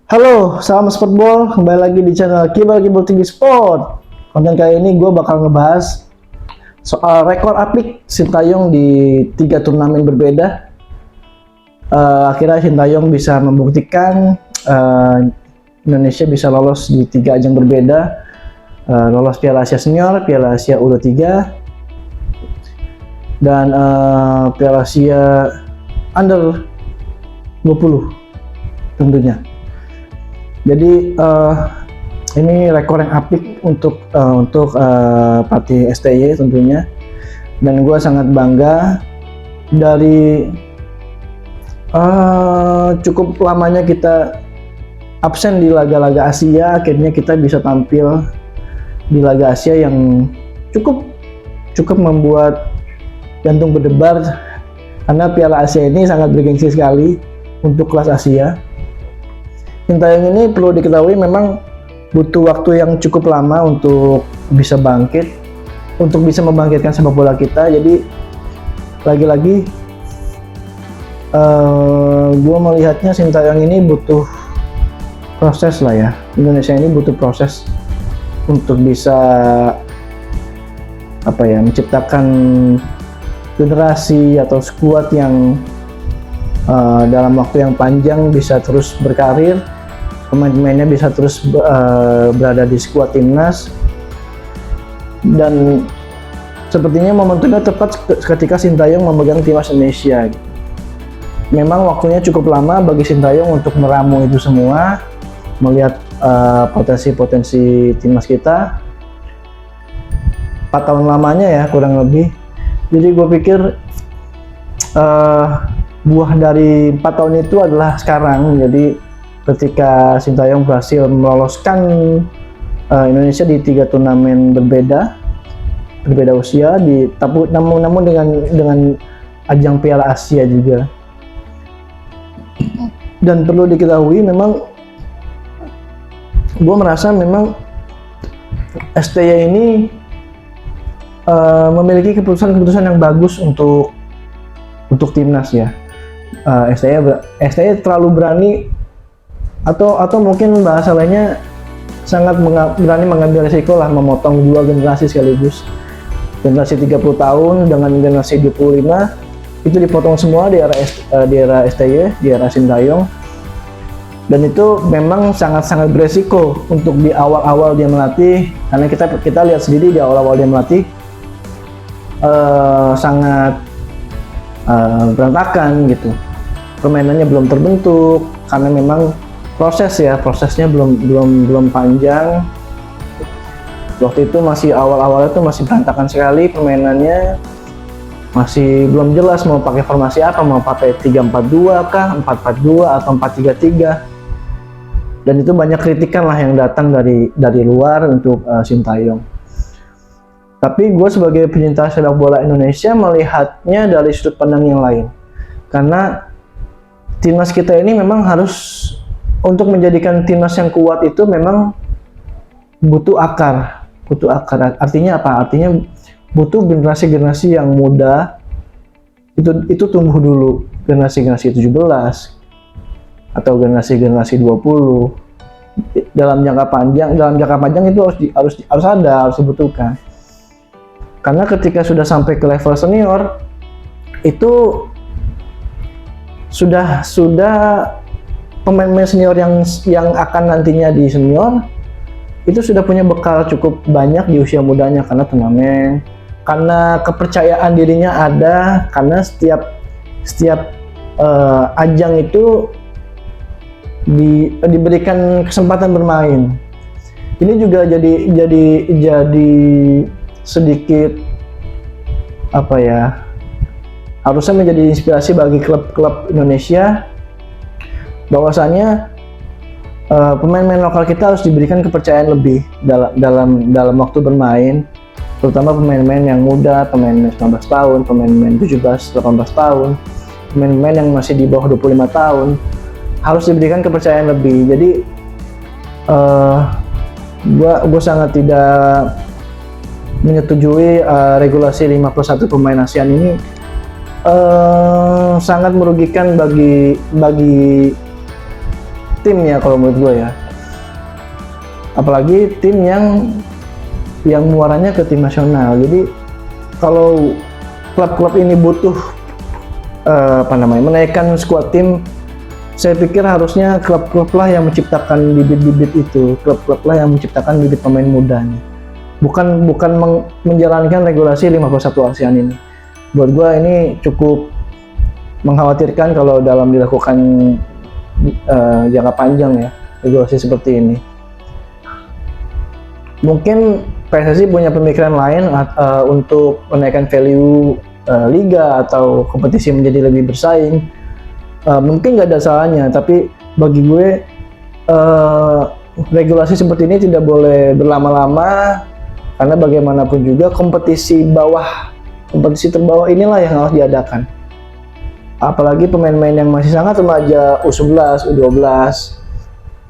Halo, salam sportball. Kembali lagi di channel Kibal Tinggi Sport. Konten kali ini gue bakal ngebahas soal rekor apik Sintayong di 3 turnamen berbeda. Akhirnya Sintayong bisa membuktikan Indonesia bisa lolos di 3 ajang berbeda. Lolos Piala Asia Senior, Piala Asia U23, dan Piala Asia Under 20 tentunya. Jadi ini rekor yang apik untuk pelatih STY tentunya, dan gue sangat bangga dari cukup lamanya kita absen di laga-laga Asia. Akhirnya kita bisa tampil di laga Asia yang cukup membuat jantung berdebar, karena Piala Asia ini sangat bergengsi sekali untuk kelas Asia. Sintayong ini perlu diketahui memang butuh waktu yang cukup lama untuk bisa bangkit, untuk bisa membangkitkan sepak bola kita. Jadi lagi-lagi gue melihatnya Sintayong ini butuh proses lah ya. Indonesia ini butuh proses untuk bisa menciptakan generasi atau skuad yang dalam waktu yang panjang bisa terus berkarir. Pemain-pemainnya bisa terus berada di skuad timnas, dan sepertinya momentumnya tepat ketika Sintayong memegang timnas Indonesia. Memang waktunya cukup lama bagi Sintayong untuk meramu itu semua, melihat potensi-potensi timnas kita. 4 tahun lamanya ya kurang lebih. Jadi gue pikir buah dari 4 tahun itu adalah sekarang. Jadi ketika Sintayong berhasil meloloskan Indonesia di 3 turnamen berbeda usia, namun dengan ajang Piala Asia juga. Dan perlu diketahui memang gue merasa memang STY ini memiliki keputusan yang bagus untuk timnas ya. STY terlalu berani, atau mungkin bahasa lainnya sangat berani mengambil risiko lah, memotong 2 generasi sekaligus. Generasi 30 tahun dengan generasi 25 itu dipotong semua di era STY, di era Sintayong. Dan itu memang sangat beresiko untuk di awal-awal dia melatih, karena kita lihat sendiri di awal-awal dia melatih sangat berantakan gitu. Permainannya belum terbentuk karena memang prosesnya belum panjang. Waktu itu masih awal-awalnya tuh masih berantakan sekali permainannya, masih belum jelas mau pakai formasi apa, mau pakai 3-4-2 kah, 4-4-2 atau 4-3-3. Dan itu banyak kritikan lah yang datang dari luar untuk Sintayong. Tapi gue sebagai pecinta sepak bola Indonesia melihatnya dari sudut pandang yang lain, karena timnas kita ini memang harus, untuk menjadikan timnas yang kuat itu memang butuh akar. Artinya apa? Artinya butuh generasi yang muda itu tumbuh dulu, generasi 17 atau generasi 20. Dalam jangka panjang itu harus dibutuhkan. Karena ketika sudah sampai ke level senior itu sudah pemain-pemain senior yang akan nantinya di senior itu sudah punya bekal cukup banyak di usia mudanya, karena turnamen, karena kepercayaan dirinya ada, karena setiap ajang itu diberikan kesempatan bermain. Ini juga jadi sedikit harusnya menjadi inspirasi bagi klub-klub Indonesia, bahwasanya pemain-pemain lokal kita harus diberikan kepercayaan lebih dalam waktu bermain, terutama pemain-pemain yang muda, pemain 19 tahun, pemain 17-18 tahun, pemain-pemain yang masih di bawah 25 tahun harus diberikan kepercayaan lebih. Jadi gua sangat tidak menyetujui regulasi 5+1 pemain ASEAN ini. Sangat merugikan bagi tim ya kalau menurut gue ya. Apalagi tim yang muaranya ke tim nasional. Jadi kalau klub-klub ini butuh menaikkan skuad tim, saya pikir harusnya klub-klub lah yang menciptakan bibit-bibit itu, klub-klub lah yang menciptakan bibit pemain mudanya. Bukan menjalankan regulasi 51 ASEAN ini. Buat gue ini cukup mengkhawatirkan kalau dalam dilakukan jangka panjang ya regulasi seperti ini. Mungkin PSSI punya pemikiran lain untuk menaikkan value liga atau kompetisi menjadi lebih bersaing. Mungkin nggak ada salahnya, tapi bagi gue regulasi seperti ini tidak boleh berlama-lama, karena bagaimanapun juga kompetisi terbawah inilah yang harus diadakan. Apalagi pemain-pemain yang masih sangat remaja, U11, U12,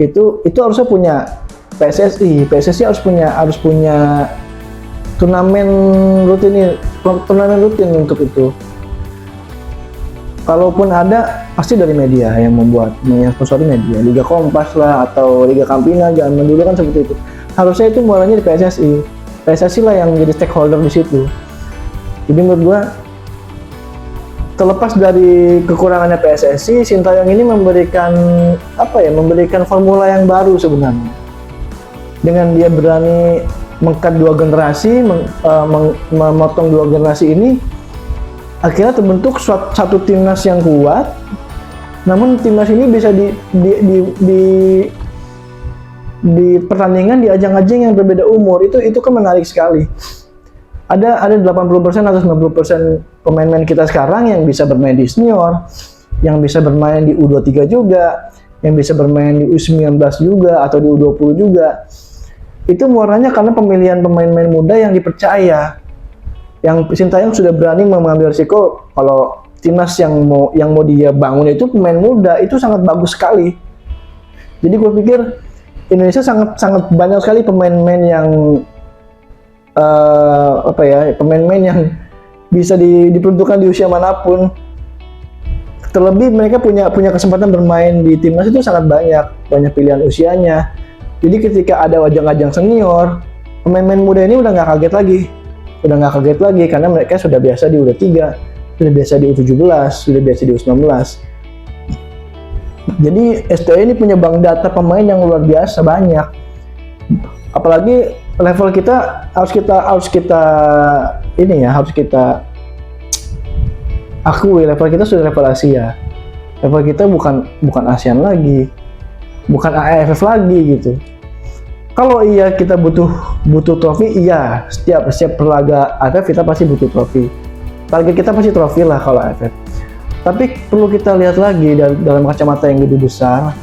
itu harusnya punya PSSI harus punya turnamen rutin untuk itu. Kalaupun ada, pasti dari media yang sponsori media, Liga Kompas lah atau Liga Campina, jangan dulu kan seperti itu. Harusnya itu mulanya di PSSI lah yang menjadi stakeholder di situ. Jadi menurut gua, terlepas dari kekurangannya PSSI, Sintayong ini memberikan formula yang baru sebenarnya. Dengan dia berani mengkat 2 generasi, memotong 2 generasi ini, akhirnya terbentuk satu timnas yang kuat. Namun timnas ini bisa di pertandingan di ajang-ajang yang berbeda umur, itu kan menarik sekali. Ada 80% atau 90% pemain-pemain kita sekarang yang bisa bermain di senior, yang bisa bermain di U23 juga, yang bisa bermain di U19 juga atau di U20 juga. Itu muaranya karena pemilihan pemain-pemain muda yang dipercaya. Yang Sintayong sudah berani mengambil risiko kalau timnas yang mau dia bangun itu pemain muda, itu sangat bagus sekali. Jadi gue pikir Indonesia sangat banyak sekali pemain-pemain yang pemain-pemain yang bisa diperuntukkan di usia manapun. Terlebih mereka punya kesempatan bermain di timnas itu sangat banyak pilihan usianya. Jadi ketika ada ajang-ajang senior, pemain-pemain muda ini udah nggak kaget lagi karena mereka sudah biasa di U23, sudah biasa di U17, sudah biasa di U19. Jadi STI ini punya bank data pemain yang luar biasa banyak. Apalagi level kita harus kita akui, level kita sudah level Asia. Level kita bukan ASEAN lagi, bukan AFF lagi gitu. Kalau iya kita butuh trofi, iya, setiap laga AFF kita pasti butuh trofi. Target kita pasti trofi lah kalau AFF. Tapi perlu kita lihat lagi dalam kacamata yang lebih besar,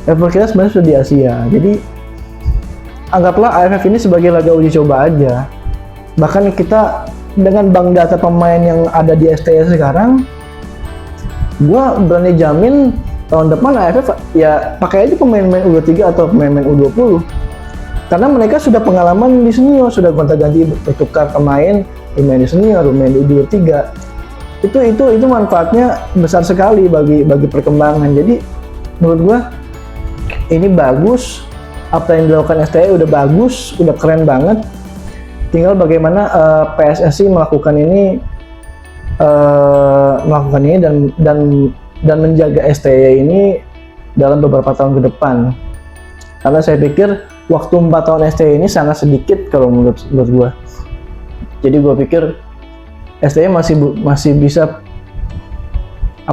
level kita sebenarnya sudah di Asia. Jadi anggaplah AFF ini sebagai laga uji coba aja. Bahkan kita dengan bank data pemain yang ada di STS sekarang, gua berani jamin tahun depan AFF ya pakai aja pemain-pemain U23 atau pemain-pemain U20. Karena mereka sudah pengalaman di senior, sudah gonta-ganti bertukar pemain di senior, bermain di U23. Itu manfaatnya besar sekali bagi perkembangan. Jadi menurut gua ini bagus, apa yang dilakukan STI udah bagus, udah keren banget. Tinggal bagaimana PSSI melakukan ini dan menjaga STI ini dalam beberapa tahun ke depan. Karena saya pikir waktu 4 tahun STI ini sangat sedikit kalau menurut gua. Jadi gua pikir STI masih bisa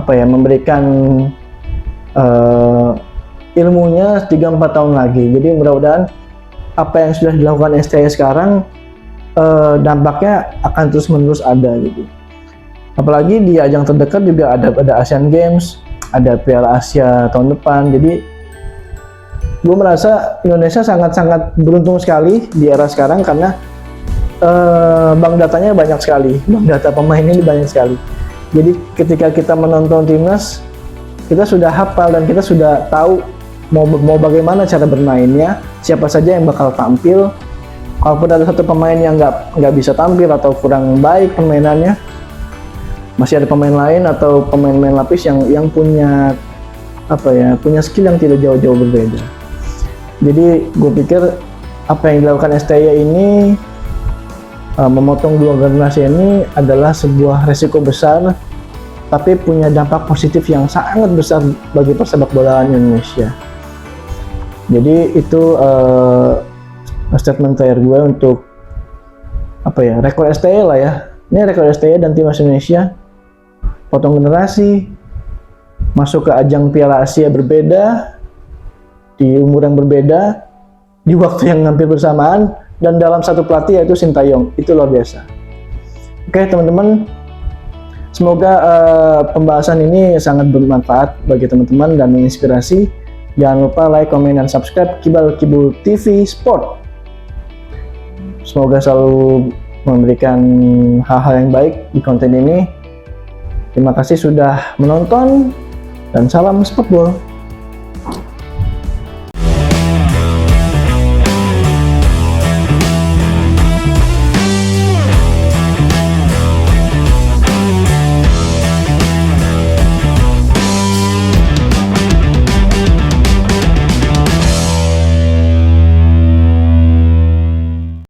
memberikan ilmunya 3-4 tahun lagi. Jadi mudah-mudahan apa yang sudah dilakukan STI sekarang dampaknya akan terus-menerus ada gitu. Apalagi di ajang terdekat juga ada Asian Games, ada Piala Asia tahun depan. Jadi gue merasa Indonesia sangat-sangat beruntung sekali di era sekarang karena bank datanya banyak sekali, bank data pemain ini banyak sekali. Jadi ketika kita menonton timnas, kita sudah hafal dan kita sudah tahu mau bagaimana cara bermainnya, siapa saja yang bakal tampil. Kalaupun ada satu pemain yang nggak bisa tampil atau kurang baik permainannya, masih ada pemain lain atau pemain-pemain lapis yang punya punya skill yang tidak jauh-jauh berbeda. Jadi gue pikir apa yang dilakukan STY ini, memotong dua generasi ini adalah sebuah resiko besar, tapi punya dampak positif yang sangat besar bagi persepak bolaan Indonesia. Jadi itu statement terakhir gue untuk rekor STY lah ya. Ini rekor STY dan timnas Indonesia, potong generasi, masuk ke ajang Piala Asia berbeda, di umur yang berbeda, di waktu yang hampir bersamaan, dan dalam satu pelatih yaitu Sintayong. Itu luar biasa. Oke teman-teman, semoga pembahasan ini sangat bermanfaat bagi teman-teman dan menginspirasi. Jangan lupa like, komen, dan subscribe Kibal Kibul TV Sport. Semoga selalu memberikan hal-hal yang baik di konten ini. Terima kasih sudah menonton, dan salam sportball.